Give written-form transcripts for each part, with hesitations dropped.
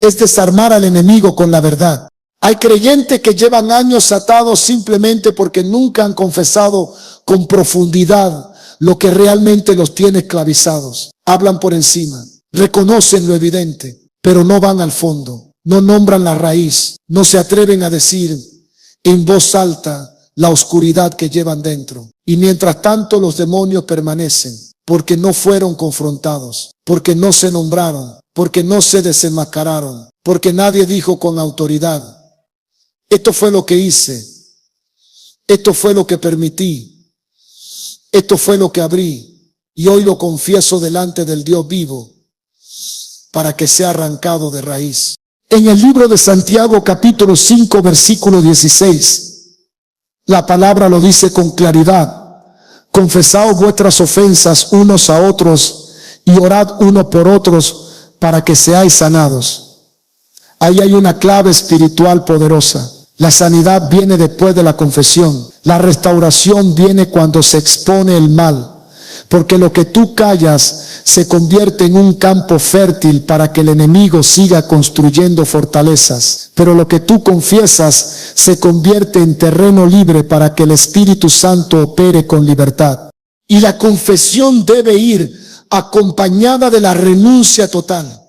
es desarmar al enemigo con la verdad. Hay creyentes que llevan años atados simplemente porque nunca han confesado con profundidad lo que realmente los tiene esclavizados. Hablan por encima, reconocen lo evidente, pero no van al fondo, no nombran la raíz, no se atreven a decir en voz alta la oscuridad que llevan dentro. Y mientras tanto los demonios permanecen porque no fueron confrontados, porque no se nombraron, porque no se desenmascararon, porque nadie dijo con autoridad: esto fue lo que hice, esto fue lo que permití, esto fue lo que abrí, y hoy lo confieso delante del Dios vivo para que sea arrancado de raíz. En el libro de Santiago capítulo 5 versículo 16, la palabra lo dice con claridad: confesaos vuestras ofensas unos a otros y orad uno por otros para que seáis sanados. Ahí hay una clave espiritual poderosa. La sanidad viene después de la confesión. La restauración viene cuando se expone el mal. Porque lo que tú callas se convierte en un campo fértil para que el enemigo siga construyendo fortalezas. Pero lo que tú confiesas se convierte en terreno libre para que el Espíritu Santo opere con libertad. Y la confesión debe ir acompañada de la renuncia total.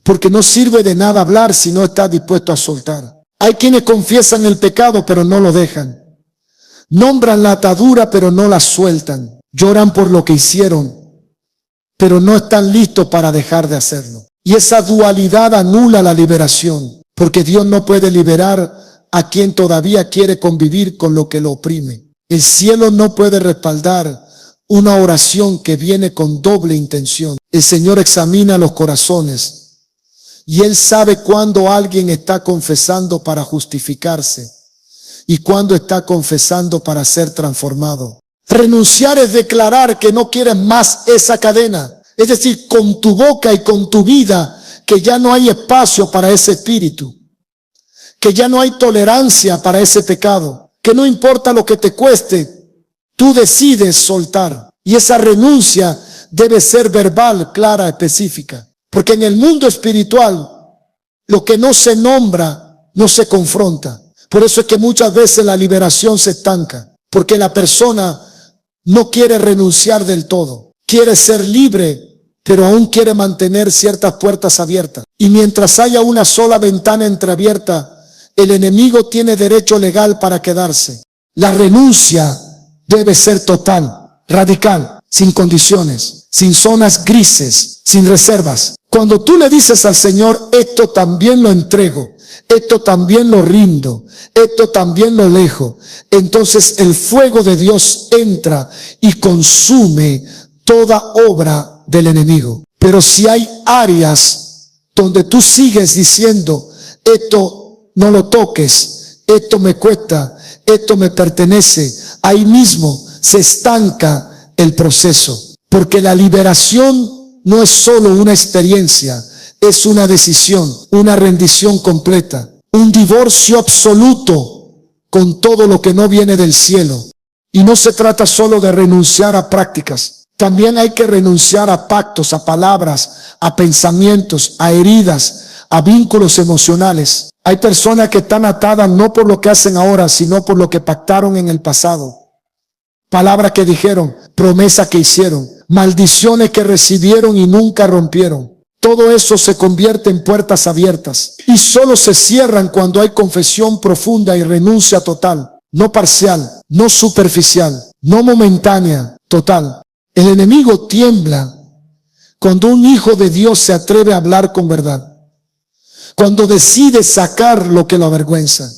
Porque no sirve de nada hablar si no estás dispuesto a soltar. Hay quienes confiesan el pecado pero no lo dejan. Nombran la atadura pero no la sueltan. Lloran por lo que hicieron, pero no están listos para dejar de hacerlo. Y esa dualidad anula la liberación, porque Dios no puede liberar a quien todavía quiere convivir con lo que lo oprime. El cielo no puede respaldar una oración que viene con doble intención. El Señor examina los corazones y Él sabe cuándo alguien está confesando para justificarse y cuándo está confesando para ser transformado. Renunciar es declarar que no quieres más esa cadena. Es decir, con tu boca y con tu vida, que ya no hay espacio para ese espíritu. Que ya no hay tolerancia para ese pecado. Que no importa lo que te cueste, tú decides soltar. Y esa renuncia debe ser verbal, clara, específica. Porque en el mundo espiritual, lo que no se nombra, no se confronta. Por eso es que muchas veces la liberación se estanca. Porque la persona no quiere renunciar del todo. Quiere ser libre, pero aún quiere mantener ciertas puertas abiertas. Y mientras haya una sola ventana entreabierta, el enemigo tiene derecho legal para quedarse. La renuncia debe ser total, radical, sin condiciones, sin zonas grises, sin reservas. Cuando tú le dices al Señor: esto también lo entrego, esto también lo rindo, esto también lo dejo, entonces el fuego de Dios entra y consume toda obra del enemigo. Pero si hay áreas donde tú sigues diciendo: esto no lo toques, esto me cuesta, esto me pertenece, ahí mismo se estanca el proceso. Porque la liberación no es solo una experiencia, es una decisión, una rendición completa, un divorcio absoluto con todo lo que no viene del cielo. Y no se trata solo de renunciar a prácticas, también hay que renunciar a pactos, a palabras, a pensamientos, a heridas, a vínculos emocionales. Hay personas que están atadas no por lo que hacen ahora, sino por lo que pactaron en el pasado. Palabras que dijeron, promesas que hicieron, maldiciones que recibieron y nunca rompieron. Todo eso se convierte en puertas abiertas y solo se cierran cuando hay confesión profunda y renuncia total, no parcial, no superficial, no momentánea, total. El enemigo tiembla cuando un hijo de Dios se atreve a hablar con verdad, cuando decide sacar lo que lo avergüenza,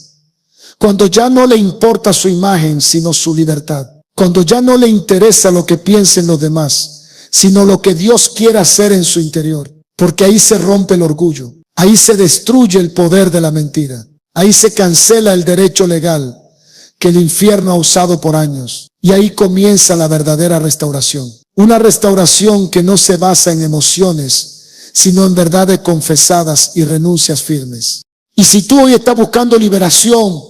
cuando ya no le importa su imagen sino su libertad, cuando ya no le interesa lo que piensen los demás, sino lo que Dios quiere hacer en su interior. Porque ahí se rompe el orgullo, ahí se destruye el poder de la mentira, ahí se cancela el derecho legal que el infierno ha usado por años. Y ahí comienza la verdadera restauración. Una restauración que no se basa en emociones, sino en verdades confesadas y renuncias firmes. Y si tú hoy estás buscando liberación,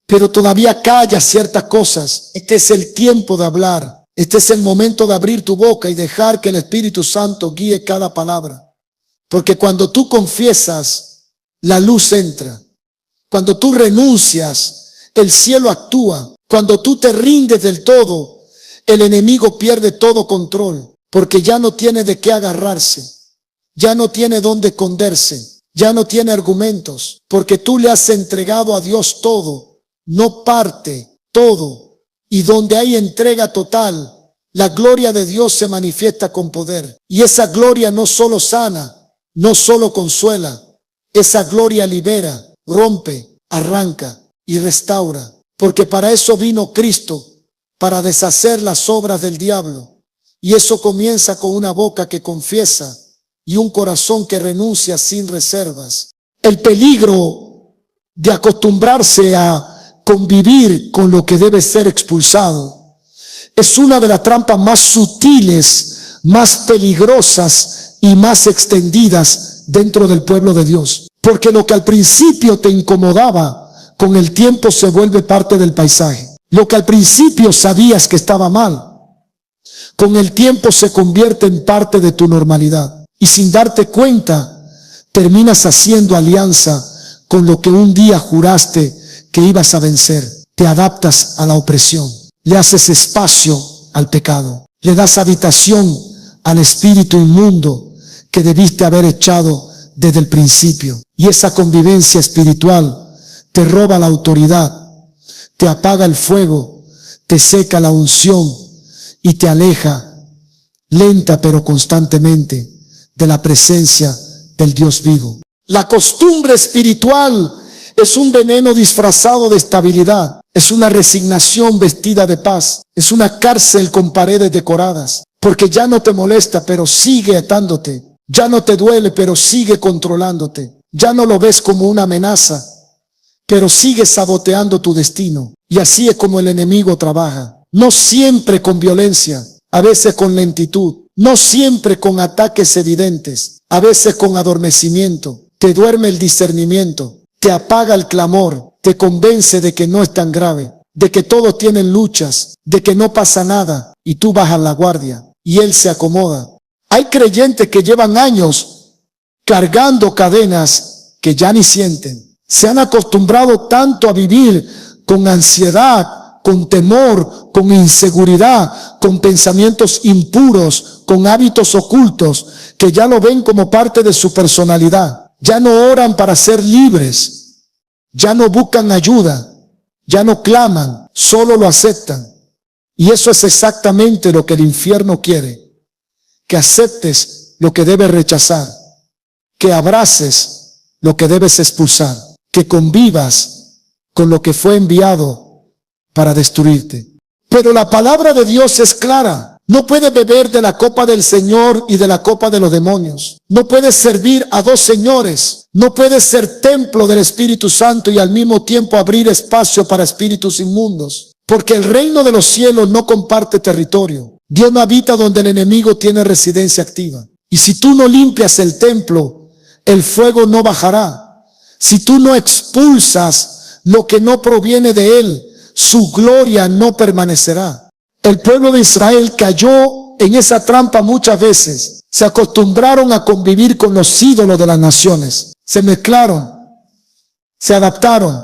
pero todavía callas ciertas cosas, este es el tiempo de hablar. Este es el momento de abrir tu boca y dejar que el Espíritu Santo guíe cada palabra. Porque cuando tú confiesas, la luz entra. Cuando tú renuncias, el cielo actúa. Cuando tú te rindes del todo, el enemigo pierde todo control, porque ya no tiene de qué agarrarse, ya no tiene dónde esconderse, ya no tiene argumentos, porque tú le has entregado a Dios todo, no parte, todo. Y donde hay entrega total, la gloria de Dios se manifiesta con poder. Y esa gloria no solo sana, no solo consuela, esa gloria libera, rompe, arranca y restaura. Porque para eso vino Cristo, para deshacer las obras del diablo. Y eso comienza con una boca que confiesa y un corazón que renuncia sin reservas. El peligro de acostumbrarse a convivir con lo que debe ser expulsado es una de las trampas más sutiles, más peligrosas y más extendidas dentro del pueblo de Dios. Porque lo que al principio te incomodaba, con el tiempo se vuelve parte del paisaje. Lo que al principio sabías que estaba mal, con el tiempo se convierte en parte de tu normalidad. Y sin darte cuenta, terminas haciendo alianza con lo que un día juraste que ibas a vencer. Te adaptas a la opresión, le haces espacio al pecado, le das habitación al espíritu inmundo que debiste haber echado desde el principio. Y esa convivencia espiritual te roba la autoridad, te apaga el fuego, te seca la unción y te aleja lenta pero constantemente de la presencia del Dios vivo. La costumbre espiritual es un veneno disfrazado de estabilidad, es una resignación vestida de paz, es una cárcel con paredes decoradas, porque ya no te molesta pero sigue atándote, ya no te duele pero sigue controlándote, ya no lo ves como una amenaza, pero sigue saboteando tu destino. Y así es como el enemigo trabaja. No siempre con violencia, a veces con lentitud. No siempre con ataques evidentes, a veces con adormecimiento. Te duerme el discernimiento, te apaga el clamor, te convence de que no es tan grave, de que todos tienen luchas, de que no pasa nada, y tú bajas la guardia, y él se acomoda. Hay creyentes que llevan años cargando cadenas que ya ni sienten. Se han acostumbrado tanto a vivir con ansiedad, con temor, con inseguridad, con pensamientos impuros, con hábitos ocultos, que ya lo ven como parte de su personalidad. Ya no oran para ser libres, ya no buscan ayuda, ya no claman, solo lo aceptan. Y eso es exactamente lo que el infierno quiere, que aceptes lo que debes rechazar, que abraces lo que debes expulsar, que convivas con lo que fue enviado para destruirte. Pero la palabra de Dios es clara. No puedes beber de la copa del Señor y de la copa de los demonios. No puedes servir a dos señores. No puedes ser templo del Espíritu Santo y al mismo tiempo abrir espacio para espíritus inmundos. Porque el reino de los cielos no comparte territorio. Dios no habita donde el enemigo tiene residencia activa. Y si tú no limpias el templo, el fuego no bajará. Si tú no expulsas lo que no proviene de él, su gloria no permanecerá. El pueblo de Israel cayó en esa trampa muchas veces. Se acostumbraron a convivir con los ídolos de las naciones. Se mezclaron, se adaptaron,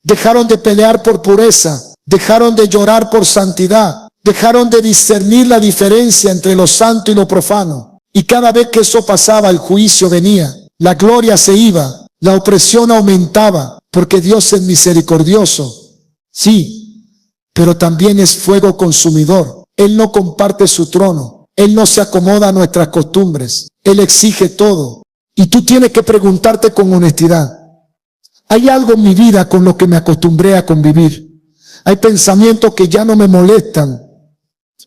dejaron de pelear por pureza, dejaron de llorar por santidad, dejaron de discernir la diferencia entre lo santo y lo profano. Y cada vez que eso pasaba, el juicio venía, la gloria se iba. La opresión aumentaba, porque Dios es misericordioso, sí, pero también es fuego consumidor. Él no comparte su trono, Él no se acomoda a nuestras costumbres, Él exige todo. Y tú tienes que preguntarte con honestidad, ¿hay algo en mi vida con lo que me acostumbré a convivir? Hay pensamientos que ya no me molestan,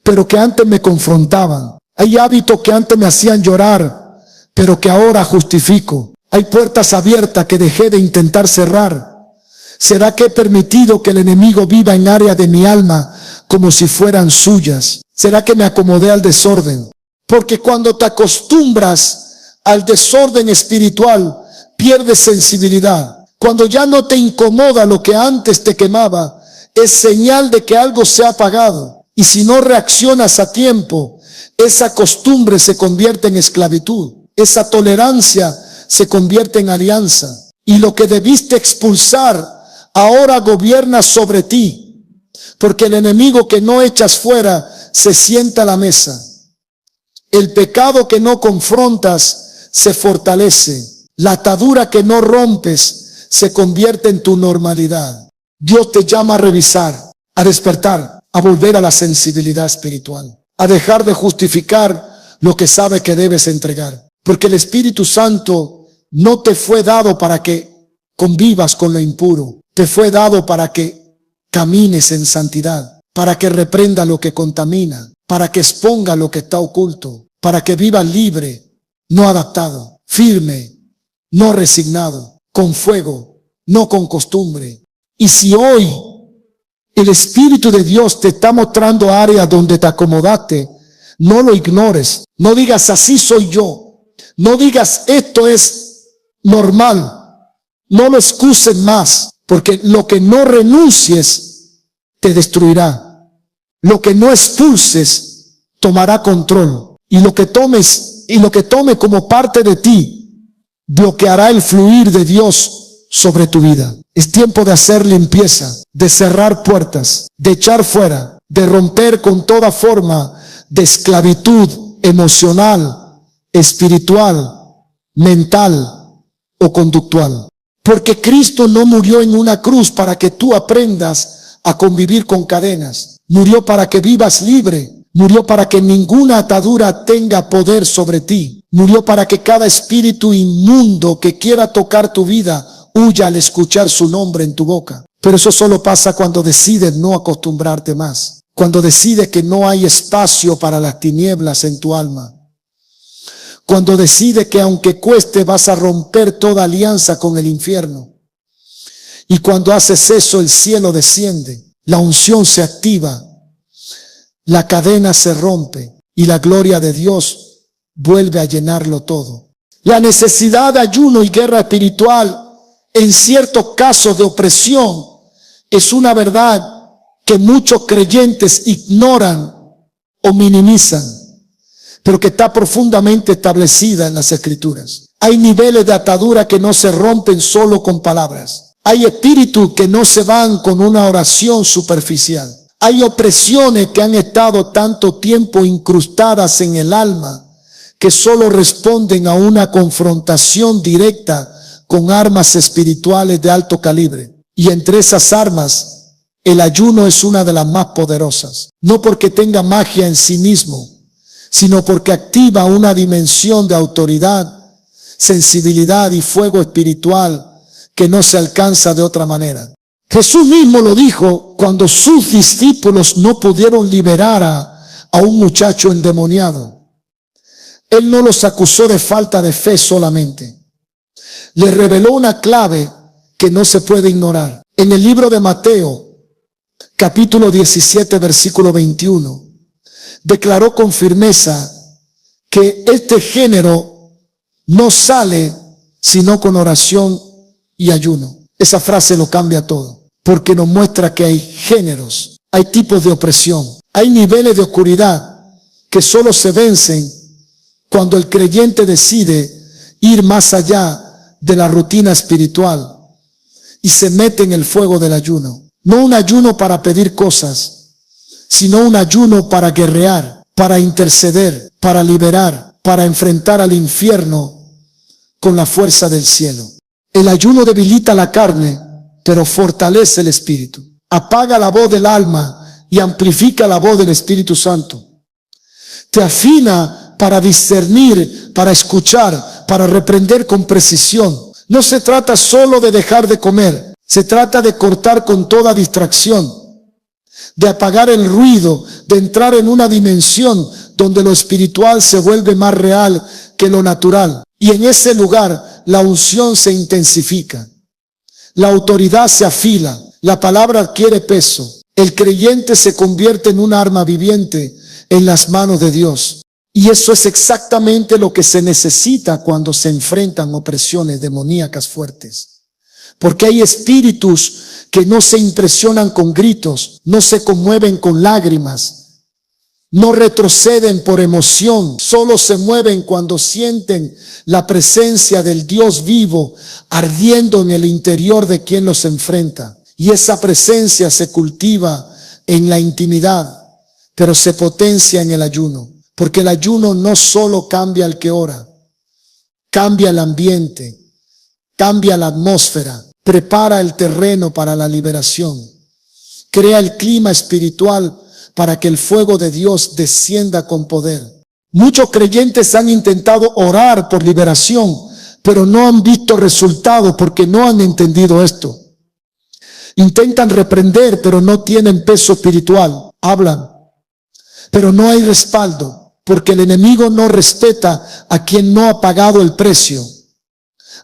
pero que antes me confrontaban. Hay hábitos que antes me hacían llorar, pero que ahora justifico. Hay puertas abiertas que dejé de intentar cerrar. ¿Será que he permitido que el enemigo viva en áreas de mi alma como si fueran suyas? ¿Será que me acomodé al desorden? Porque cuando te acostumbras al desorden espiritual, pierdes sensibilidad. Cuando ya no te incomoda lo que antes te quemaba, es señal de que algo se ha apagado. Y si no reaccionas a tiempo, esa costumbre se convierte en esclavitud. Esa tolerancia se convierte en alianza. Y lo que debiste expulsar ahora gobierna sobre ti. Porque el enemigo que no echas fuera se sienta a la mesa. El pecado que no confrontas se fortalece. La atadura que no rompes se convierte en tu normalidad. Dios te llama a revisar, a despertar, a volver a la sensibilidad espiritual, a dejar de justificar lo que sabe que debes entregar. Porque el Espíritu Santo no te fue dado para que convivas con lo impuro. Te fue dado para que camines en santidad, para que reprenda lo que contamina, para que exponga lo que está oculto, para que vivas libre, no adaptado, firme, no resignado, con fuego, no con costumbre. Y si hoy el Espíritu de Dios te está mostrando áreas donde te acomodaste, no lo ignores. No digas así soy yo. No digas esto es normal. No lo excuses más, porque lo que no renuncies te destruirá. Lo que no expulses tomará control. Y lo que tomes y lo que tome como parte de ti bloqueará el fluir de Dios sobre tu vida. Es tiempo de hacer limpieza, de cerrar puertas, de echar fuera, de romper con toda forma de esclavitud emocional, espiritual, mental o conductual. Porque Cristo no murió en una cruz para que tú aprendas a convivir con cadenas. Murió para que vivas libre. Murió para que ninguna atadura tenga poder sobre ti. Murió para que cada espíritu inmundo que quiera tocar tu vida huya al escuchar su nombre en tu boca. Pero eso solo pasa cuando decides no acostumbrarte más. Cuando decides que no hay espacio para las tinieblas en tu alma. Cuando decides que aunque cueste vas a romper toda alianza con el infierno. Y cuando haces eso el cielo desciende, la unción se activa, la cadena se rompe y la gloria de Dios vuelve a llenarlo todo. La necesidad de ayuno y guerra espiritual en ciertos casos de opresión es una verdad que muchos creyentes ignoran o minimizan, pero que está profundamente establecida en las Escrituras. Hay niveles de atadura que no se rompen solo con palabras. Hay espíritus que no se van con una oración superficial. Hay opresiones que han estado tanto tiempo incrustadas en el alma que solo responden a una confrontación directa con armas espirituales de alto calibre. Y entre esas armas, el ayuno es una de las más poderosas. No porque tenga magia en sí mismo, sino porque activa una dimensión de autoridad, sensibilidad y fuego espiritual que no se alcanza de otra manera. Jesús mismo lo dijo cuando sus discípulos no pudieron liberar a un muchacho endemoniado. Él no los acusó de falta de fe solamente. Les reveló una clave que no se puede ignorar. En el libro de Mateo, capítulo 17, versículo 21, declaró con firmeza que este género no sale sino con oración y ayuno. Esa frase lo cambia todo, porque nos muestra que hay géneros, hay tipos de opresión, hay niveles de oscuridad que solo se vencen cuando el creyente decide ir más allá de la rutina espiritual y se mete en el fuego del ayuno. No un ayuno para pedir cosas, sino un ayuno para guerrear, para interceder, para liberar, para enfrentar al infierno con la fuerza del cielo. El ayuno debilita la carne, pero fortalece el espíritu. Apaga la voz del alma y amplifica la voz del Espíritu Santo. Te afina para discernir, para escuchar, para reprender con precisión. No se trata solo de dejar de comer, se trata de cortar con toda distracción, de apagar el ruido, de entrar en una dimensión donde lo espiritual se vuelve más real que lo natural. Y en ese lugar la unción se intensifica, la autoridad se afila, la palabra adquiere peso. El creyente se convierte en un arma viviente en las manos de Dios. Y eso es exactamente lo que se necesita cuando se enfrentan opresiones demoníacas fuertes. Porque hay espíritus que no se impresionan con gritos, no se conmueven con lágrimas, No retroceden por emoción, solo se mueven cuando sienten la presencia del Dios vivo ardiendo en el interior de quien los enfrenta. Y esa presencia se cultiva en la intimidad, pero se potencia en el ayuno. Porque el ayuno no solo cambia al que ora, cambia el ambiente, cambia la atmósfera, prepara el terreno para la liberación, crea el clima espiritual para que el fuego de Dios descienda con poder. Muchos creyentes han intentado orar por liberación, pero no han visto resultados porque no han entendido esto. Intentan reprender, pero no tienen peso espiritual. Hablan, pero no hay respaldo, porque el enemigo no respeta a quien no ha pagado el precio.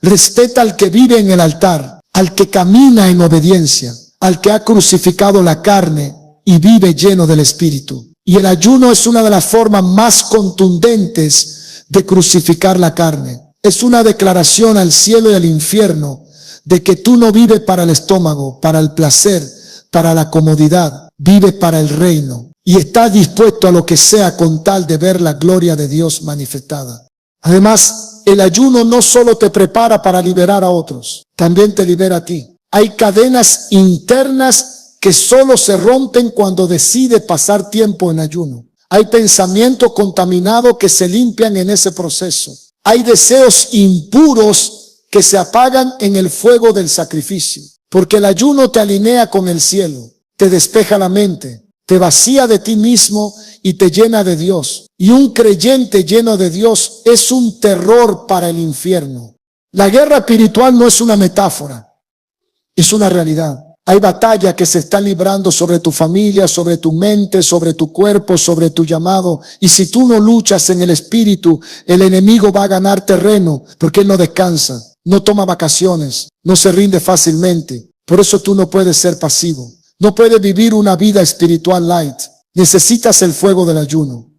Respeta al que vive en el altar, al que camina en obediencia, al que ha crucificado la carne y vive lleno del Espíritu. Y el ayuno es una de las formas más contundentes de crucificar la carne. Es una declaración al cielo y al infierno de que tú no vives para el estómago, para el placer, para la comodidad. Vives para el reino y estás dispuesto a lo que sea con tal de ver la gloria de Dios manifestada. Además, el ayuno no solo te prepara para liberar a otros, también te libera a ti. Hay cadenas internas que solo se rompen cuando decide pasar tiempo en ayuno. Hay pensamientos contaminados que se limpian en ese proceso. Hay deseos impuros que se apagan en el fuego del sacrificio. Porque el ayuno te alinea con el cielo, te despeja la mente, te vacía de ti mismo y te llena de Dios. Y un creyente lleno de Dios es un terror para el infierno. La guerra espiritual no es una metáfora, es una realidad. Hay batallas que se están librando sobre tu familia, sobre tu mente, sobre tu cuerpo, sobre tu llamado. Y si tú no luchas en el espíritu, el enemigo va a ganar terreno porque él no descansa, no toma vacaciones, no se rinde fácilmente. Por eso tú no puedes ser pasivo. No puedes vivir una vida espiritual light. Necesitas el fuego del ayuno,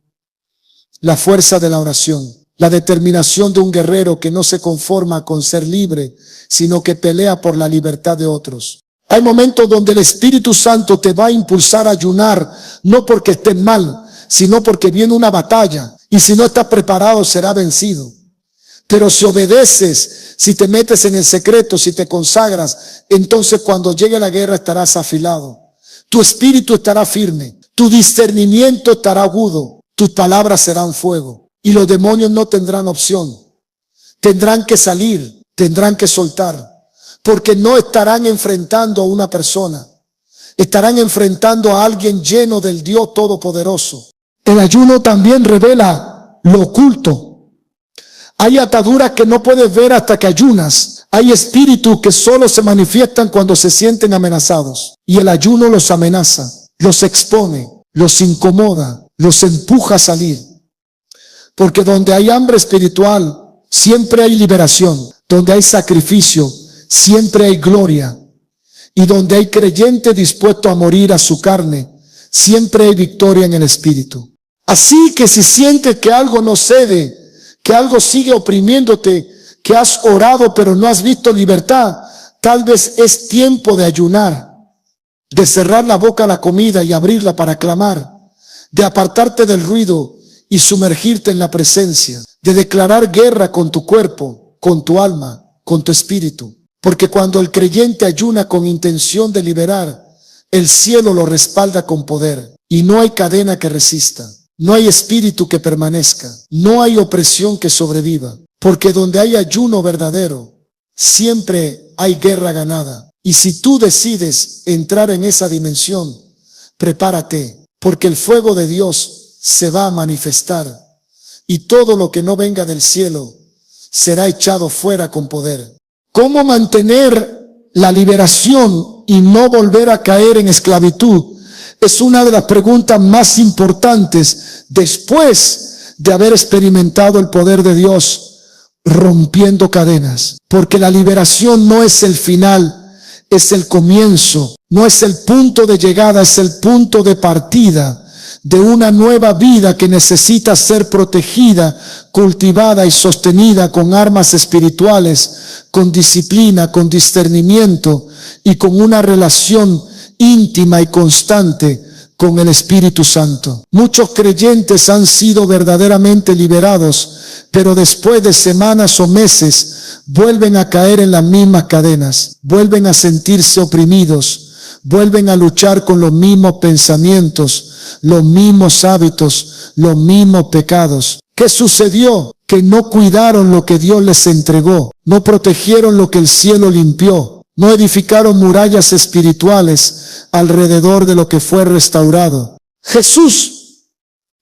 la fuerza de la oración, la determinación de un guerrero que no se conforma con ser libre, sino que pelea por la libertad de otros. Hay momentos donde el Espíritu Santo te va a impulsar a ayunar, no porque estés mal, sino porque viene una batalla. Y si no estás preparado, será vencido. Pero si obedeces, si te metes en el secreto, si te consagras, entonces cuando llegue la guerra estarás afilado. Tu espíritu estará firme, tu discernimiento estará agudo, tus palabras serán fuego. Y los demonios no tendrán opción. Tendrán que salir, tendrán que soltar. Porque no estarán enfrentando a una persona, estarán enfrentando a alguien lleno del Dios Todopoderoso. El ayuno también revela lo oculto. Hay ataduras que no puedes ver hasta que ayunas. Hay espíritus que solo se manifiestan cuando se sienten amenazados. Y el ayuno los amenaza, los expone, los incomoda, los empuja a salir. Porque donde hay hambre espiritual, siempre hay liberación. Donde hay sacrificio, siempre hay gloria. Y donde hay creyente dispuesto a morir a su carne, siempre hay victoria en el espíritu. Así que si sientes que algo no cede, que algo sigue oprimiéndote, que has orado pero no has visto libertad, tal vez es tiempo de ayunar, de cerrar la boca a la comida y abrirla para clamar, de apartarte del ruido y sumergirte en la presencia, de declarar guerra con tu cuerpo, con tu alma, con tu espíritu. Porque cuando el creyente ayuna con intención de liberar, el cielo lo respalda con poder. Y no hay cadena que resista. No hay espíritu que permanezca. No hay opresión que sobreviva. Porque donde hay ayuno verdadero, siempre hay guerra ganada. Y si tú decides entrar en esa dimensión, prepárate. Porque el fuego de Dios se va a manifestar. Y todo lo que no venga del cielo será echado fuera con poder. ¿Cómo mantener la liberación y no volver a caer en esclavitud? Es una de las preguntas más importantes después de haber experimentado el poder de Dios rompiendo cadenas. Porque la liberación no es el final, es el comienzo. No es el punto de llegada, es el punto de partida de una nueva vida que necesita ser protegida, cultivada y sostenida con armas espirituales, con disciplina, con discernimiento y con una relación íntima y constante con el Espíritu Santo. Muchos creyentes han sido verdaderamente liberados, pero después de semanas o meses vuelven a caer en las mismas cadenas, vuelven a sentirse oprimidos, vuelven a luchar con los mismos pensamientos, los mismos hábitos, los mismos pecados. ¿Qué sucedió? Que no cuidaron lo que Dios les entregó, no protegieron lo que el cielo limpió, no edificaron murallas espirituales alrededor de lo que fue restaurado. Jesús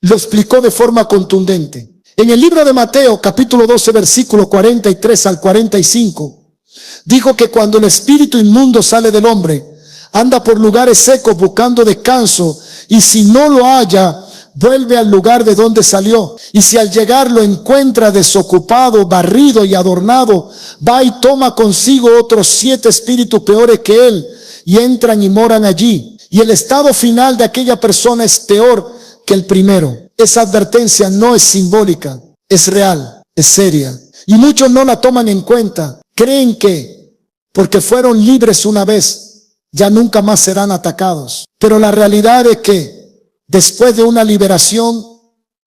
lo explicó de forma contundente. En el libro de Mateo, capítulo 12, versículo 43 al 45, dijo que cuando el espíritu inmundo sale del hombre, anda por lugares secos buscando descanso, y si no lo halla, vuelve al lugar de donde salió. Y si al llegar lo encuentra desocupado, barrido y adornado, va y toma consigo otros 7 espíritus peores que él, y entran y moran allí. Y el estado final de aquella persona es peor que el primero. Esa advertencia no es simbólica, es real, es seria. Y muchos no la toman en cuenta. Creen que porque fueron libres una vez, ya nunca más serán atacados. Pero la realidad es que después de una liberación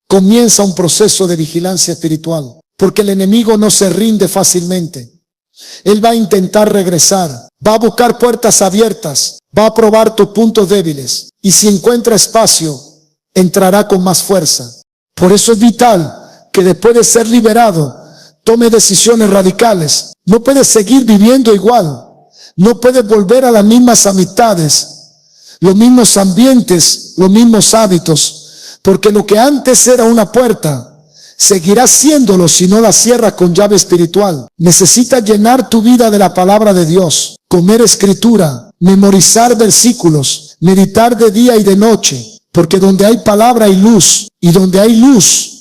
comienza un proceso de vigilancia espiritual, porque el enemigo no se rinde fácilmente. Él va a intentar regresar, va a buscar puertas abiertas, va a probar tus puntos débiles, y si encuentra espacio, entrará con más fuerza. Por eso es vital que después de ser liberado, tome decisiones radicales. No puedes seguir viviendo igual. No puedes volver a las mismas amistades, los mismos ambientes, los mismos hábitos, porque lo que antes era una puerta, seguirá siéndolo si no la cierras con llave espiritual. Necesitas llenar tu vida de la palabra de Dios, comer escritura, memorizar versículos, meditar de día y de noche, porque donde hay palabra hay luz, y donde hay luz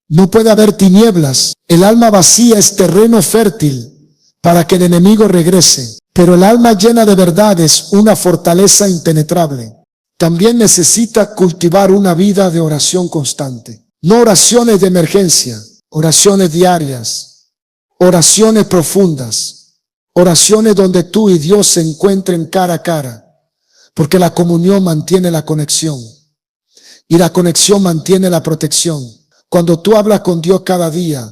no puede haber tinieblas. El alma vacía es terreno fértil para que el enemigo regrese. Pero el alma llena de verdad es una fortaleza impenetrable. También necesita cultivar una vida de oración constante. No oraciones de emergencia, oraciones diarias, oraciones profundas, oraciones donde tú y Dios se encuentren cara a cara. Porque la comunión mantiene la conexión. Y la conexión mantiene la protección. Cuando tú hablas con Dios cada día,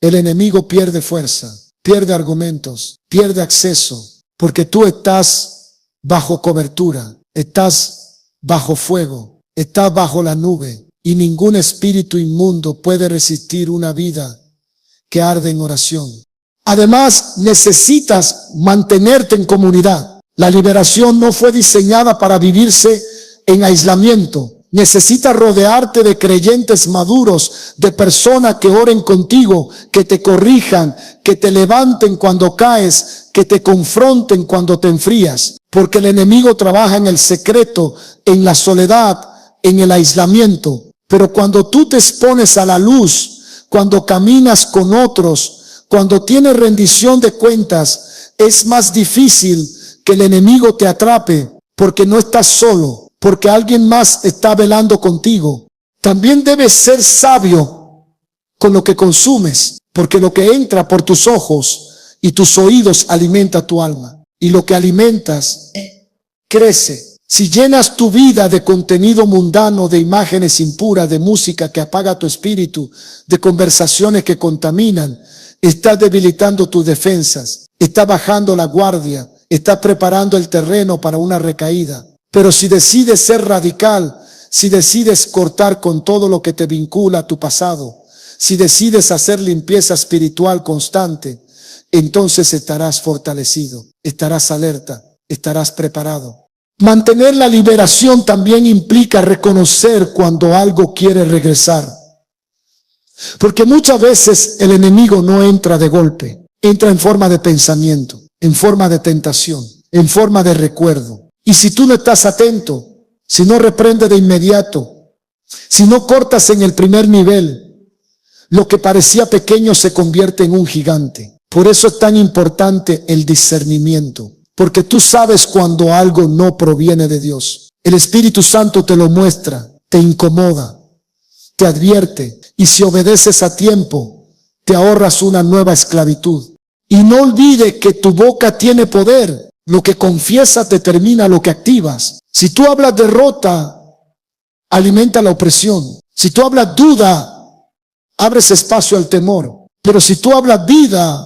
el enemigo pierde fuerza, pierde argumentos, pierde acceso, porque tú estás bajo cobertura, estás bajo fuego, estás bajo la nube, y ningún espíritu inmundo puede resistir una vida que arde en oración. Además, necesitas mantenerte en comunidad. La liberación no fue diseñada para vivirse en aislamiento. Necesitas rodearte de creyentes maduros, de personas que oren contigo, que te corrijan, que te levanten cuando caes, que te confronten cuando te enfrías. Porque el enemigo trabaja en el secreto, en la soledad, en el aislamiento. Pero cuando tú te expones a la luz, cuando caminas con otros, cuando tienes rendición de cuentas, es más difícil que el enemigo te atrape, porque no estás solo, porque alguien más está velando contigo. También debes ser sabio con lo que consumes, porque lo que entra por tus ojos y tus oídos alimenta tu alma, y lo que alimentas crece. Si llenas tu vida de contenido mundano, de imágenes impuras, de música que apaga tu espíritu, de conversaciones que contaminan, estás debilitando tus defensas, estás bajando la guardia, estás preparando el terreno para una recaída. Pero si decides ser radical, si decides cortar con todo lo que te vincula a tu pasado, si decides hacer limpieza espiritual constante, entonces estarás fortalecido, estarás alerta, estarás preparado. Mantener la liberación también implica reconocer cuando algo quiere regresar. Porque muchas veces el enemigo no entra de golpe, entra en forma de pensamiento, en forma de tentación, en forma de recuerdo. Y si tú no estás atento, si no reprendes de inmediato, si no cortas en el primer nivel, lo que parecía pequeño se convierte en un gigante. Por eso es tan importante el discernimiento. Porque tú sabes cuando algo no proviene de Dios. El Espíritu Santo te lo muestra, te incomoda, te advierte. Y si obedeces a tiempo, te ahorras una nueva esclavitud. Y no olvides que tu boca tiene poder. Lo que confiesas determina lo que activas. Si tú hablas derrota, alimenta la opresión. Si tú hablas duda, abres espacio al temor. Pero si tú hablas vida,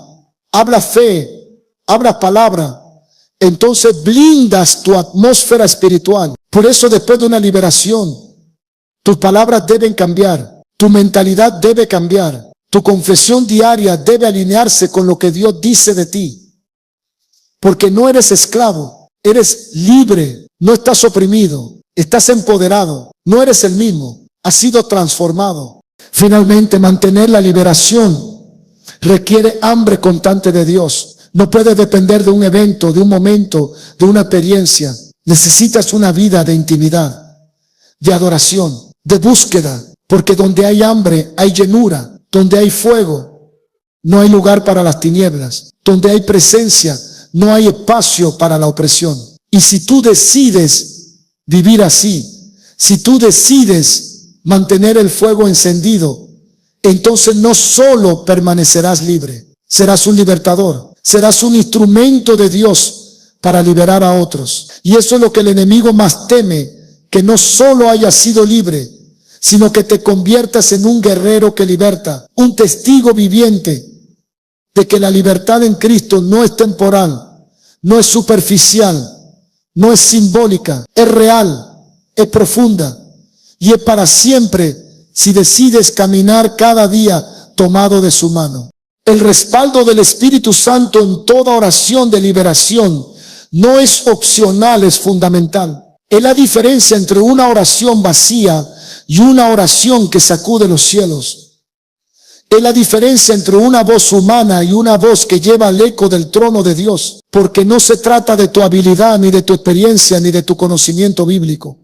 hablas fe, hablas palabra, entonces blindas tu atmósfera espiritual. Por eso después de una liberación, tus palabras deben cambiar, tu mentalidad debe cambiar, tu confesión diaria debe alinearse con lo que Dios dice de ti. Porque no eres esclavo, eres libre, no estás oprimido, estás empoderado, no eres el mismo, has sido transformado. Finalmente, mantener la liberación requiere hambre constante de Dios. No puedes depender de un evento, de un momento, de una experiencia. Necesitas una vida de intimidad, de adoración, de búsqueda. Porque donde hay hambre, hay llenura. Donde hay fuego, no hay lugar para las tinieblas. Donde hay presencia, no hay espacio para la opresión. Y si tú decides vivir así, si tú decides mantener el fuego encendido, entonces no solo permanecerás libre, serás un libertador, serás un instrumento de Dios para liberar a otros. Y eso es lo que el enemigo más teme, que no solo hayas sido libre, sino que te conviertas en un guerrero que liberta, un testigo viviente de que la libertad en Cristo no es temporal, no es superficial, no es simbólica, es real, es profunda y es para siempre si decides caminar cada día tomado de su mano. El respaldo del Espíritu Santo en toda oración de liberación no es opcional, es fundamental. Es la diferencia entre una oración vacía y una oración que sacude los cielos. Es la diferencia entre una voz humana y una voz que lleva el eco del trono de Dios. Porque no se trata de tu habilidad, ni de tu experiencia, ni de tu conocimiento bíblico.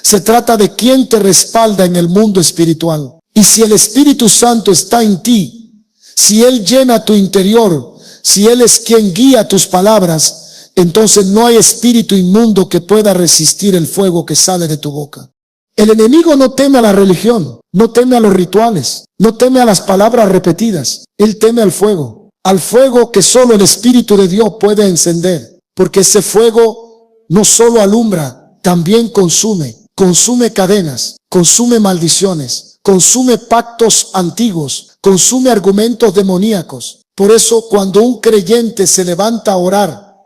Se trata de quién te respalda en el mundo espiritual. Y si el Espíritu Santo está en ti, si Él llena tu interior, si Él es quien guía tus palabras, entonces no hay espíritu inmundo que pueda resistir el fuego que sale de tu boca. El enemigo no teme a la religión, no teme a los rituales, no teme a las palabras repetidas. Él teme al fuego que solo el Espíritu de Dios puede encender. Porque ese fuego no solo alumbra, también consume cadenas, consume maldiciones, consume pactos antiguos, consume argumentos demoníacos. Por eso cuando un creyente se levanta a orar,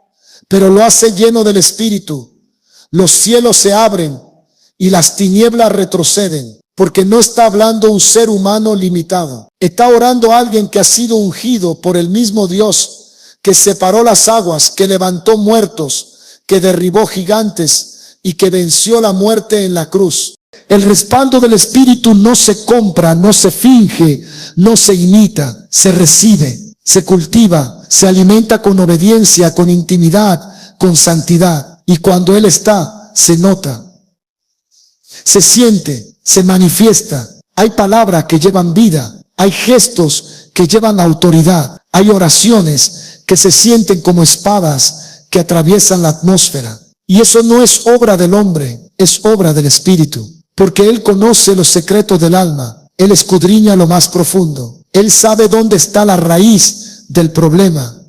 pero lo hace lleno del Espíritu, los cielos se abren y las tinieblas retroceden, porque no está hablando un ser humano limitado. Está orando a alguien que ha sido ungido por el mismo Dios, que separó las aguas, que levantó muertos, que derribó gigantes, y que venció la muerte en la cruz. El respaldo del Espíritu no se compra, no se finge, no se imita, se recibe, se cultiva, se alimenta con obediencia, con intimidad, con santidad. Y cuando Él está, se nota, se siente, se manifiesta. Hay palabras que llevan vida, hay gestos que llevan autoridad, hay oraciones que se sienten como espadas que atraviesan la atmósfera. Y eso no es obra del hombre, es obra del Espíritu. Porque Él conoce los secretos del alma. Él escudriña lo más profundo. Él sabe dónde está la raíz del problema.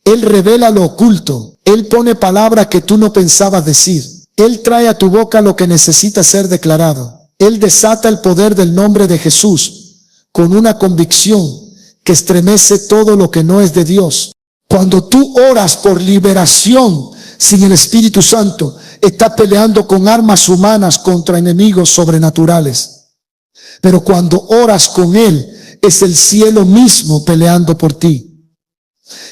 Él revela lo oculto. Él pone palabras que tú no pensabas decir. Él trae a tu boca lo que necesita ser declarado. Él desata el poder del nombre de Jesús con una convicción que estremece todo lo que no es de Dios. Cuando tú oras por liberación sin el Espíritu Santo, estás peleando con armas humanas contra enemigos sobrenaturales. Pero cuando oras con Él, es el cielo mismo peleando por ti.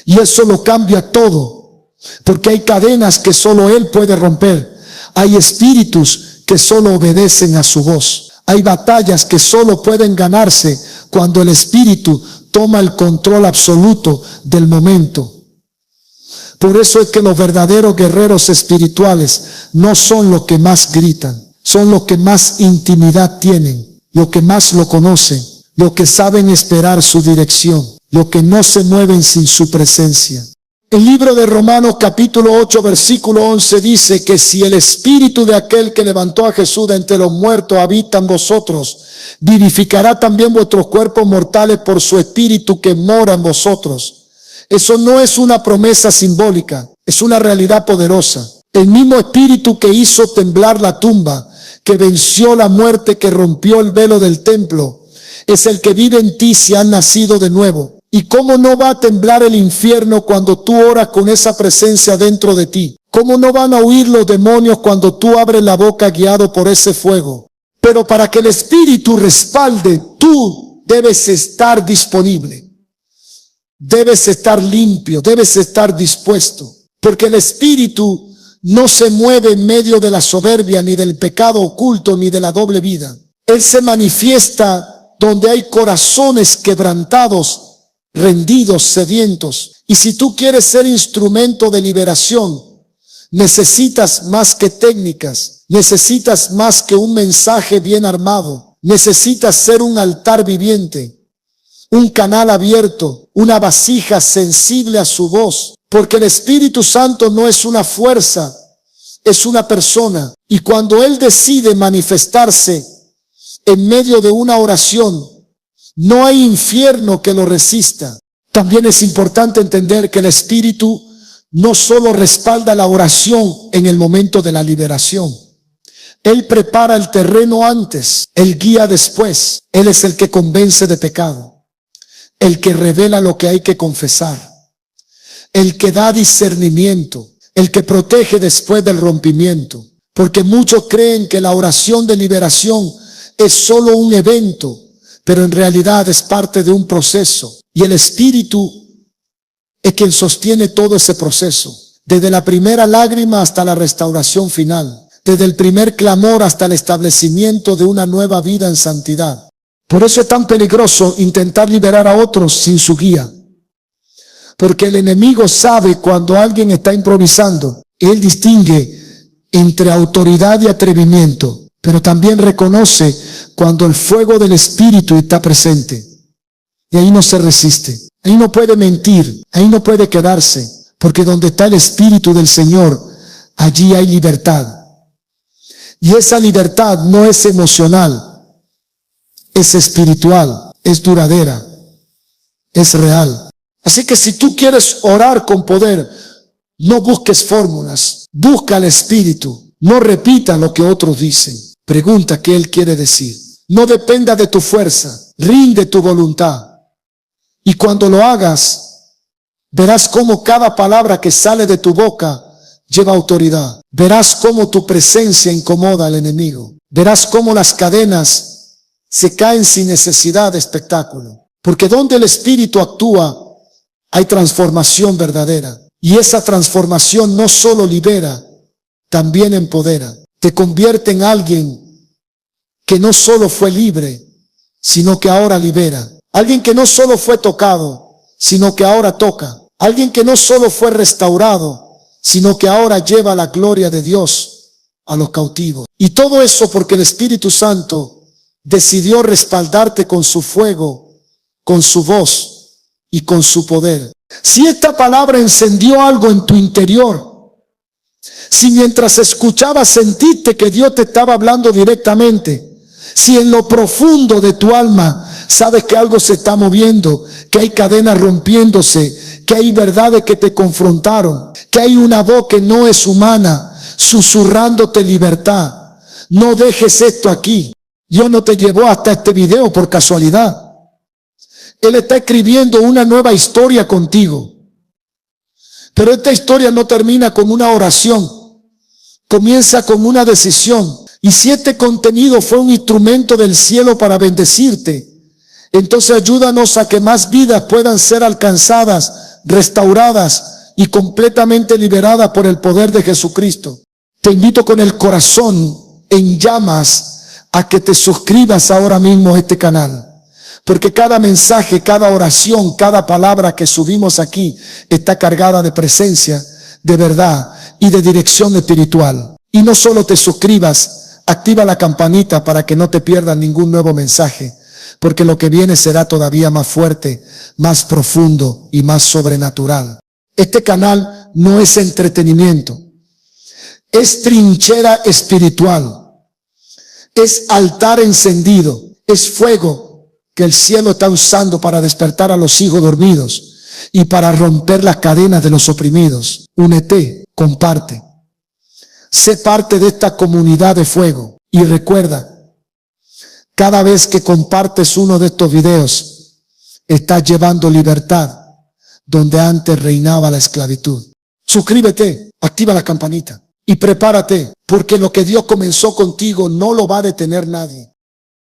Y eso lo cambia todo, porque hay cadenas que solo Él puede romper. Hay espíritus que solo obedecen a su voz. Hay batallas que solo pueden ganarse cuando el Espíritu toma el control absoluto del momento. Por eso es que los verdaderos guerreros espirituales no son los que más gritan, son los que más intimidad tienen, los que más lo conocen, los que saben esperar su dirección, los que no se mueven sin su presencia. El libro de Romanos capítulo 8 versículo 11 dice que si el espíritu de aquel que levantó a Jesús de entre los muertos habita en vosotros, vivificará también vuestros cuerpos mortales por su espíritu que mora en vosotros. Eso no es una promesa simbólica, es una realidad poderosa. El mismo espíritu que hizo temblar la tumba, que venció la muerte, que rompió el velo del templo, es el que vive en ti si has nacido de nuevo. ¿Y cómo no va a temblar el infierno cuando tú oras con esa presencia dentro de ti? ¿Cómo no van a huir los demonios cuando tú abres la boca guiado por ese fuego? Pero para que el Espíritu respalde, tú debes estar disponible. Debes estar limpio, debes estar dispuesto. Porque el Espíritu no se mueve en medio de la soberbia, ni del pecado oculto, ni de la doble vida. Él se manifiesta donde hay corazones quebrantados, rendidos, sedientos. Y si tú quieres ser instrumento de liberación, necesitas más que técnicas, necesitas más que un mensaje bien armado, necesitas ser un altar viviente, un canal abierto, una vasija sensible a su voz, porque el Espíritu Santo no es una fuerza, es una persona. Y cuando Él decide manifestarse en medio de una oración, no hay infierno que lo resista. También es importante entender que el Espíritu no solo respalda la oración en el momento de la liberación. Él prepara el terreno antes, Él guía después. Él es el que convence de pecado, el que revela lo que hay que confesar, el que da discernimiento, el que protege después del rompimiento. Porque muchos creen que la oración de liberación es solo un evento, pero en realidad es parte de un proceso. Y el Espíritu es quien sostiene todo ese proceso, desde la primera lágrima hasta la restauración final, desde el primer clamor hasta el establecimiento de una nueva vida en santidad. Por eso es tan peligroso intentar liberar a otros sin su guía, porque el enemigo sabe cuando alguien está improvisando. Él distingue entre autoridad y atrevimiento, pero también reconoce cuando el fuego del Espíritu está presente. Y ahí no se resiste, ahí no puede mentir, ahí no puede quedarse, porque donde está el Espíritu del Señor, allí hay libertad. Y esa libertad no es emocional, es espiritual, es duradera, es real. Así que si tú quieres orar con poder, no busques fórmulas, busca al Espíritu, no repita lo que otros dicen, pregunta qué Él quiere decir. No dependa de tu fuerza, rinde tu voluntad. Y cuando lo hagas, verás cómo cada palabra que sale de tu boca lleva autoridad. Verás cómo tu presencia incomoda al enemigo. Verás cómo las cadenas se caen sin necesidad de espectáculo. Porque donde el Espíritu actúa, hay transformación verdadera. Y esa transformación no solo libera, también empodera. Te convierte en alguien que no solo fue libre, sino que ahora libera. Alguien que no solo fue tocado, sino que ahora toca. Alguien que no solo fue restaurado, sino que ahora lleva la gloria de Dios a los cautivos. Y todo eso porque el Espíritu Santo decidió respaldarte con su fuego, con su voz y con su poder. Si esta palabra encendió algo en tu interior, si mientras escuchabas sentiste que Dios te estaba hablando directamente, si en lo profundo de tu alma sabes que algo se está moviendo, que hay cadenas rompiéndose, que hay verdades que te confrontaron, que hay una voz que no es humana, susurrándote libertad, no dejes esto aquí. Dios no te llevó hasta este video por casualidad. Él está escribiendo una nueva historia contigo. Pero esta historia no termina con una oración, comienza con una decisión. Y si este contenido fue un instrumento del cielo para bendecirte, entonces ayúdanos a que más vidas puedan ser alcanzadas, restauradas y completamente liberadas por el poder de Jesucristo. Te invito con el corazón en llamas a que te suscribas ahora mismo a este canal. Porque cada mensaje, cada oración, cada palabra que subimos aquí está cargada de presencia, de verdad y de dirección espiritual. Y no solo te suscribas, activa la campanita para que no te pierdas ningún nuevo mensaje, porque lo que viene será todavía más fuerte, más profundo y más sobrenatural. Este canal no es entretenimiento, es trinchera espiritual, es altar encendido, es fuego que el cielo está usando para despertar a los hijos dormidos y para romper las cadenas de los oprimidos. Únete, comparte. Sé parte de esta comunidad de fuego. Y recuerda, cada vez que compartes uno de estos videos, estás llevando libertad donde antes reinaba la esclavitud. Suscríbete, activa la campanita y prepárate, porque lo que Dios comenzó contigo no lo va a detener nadie.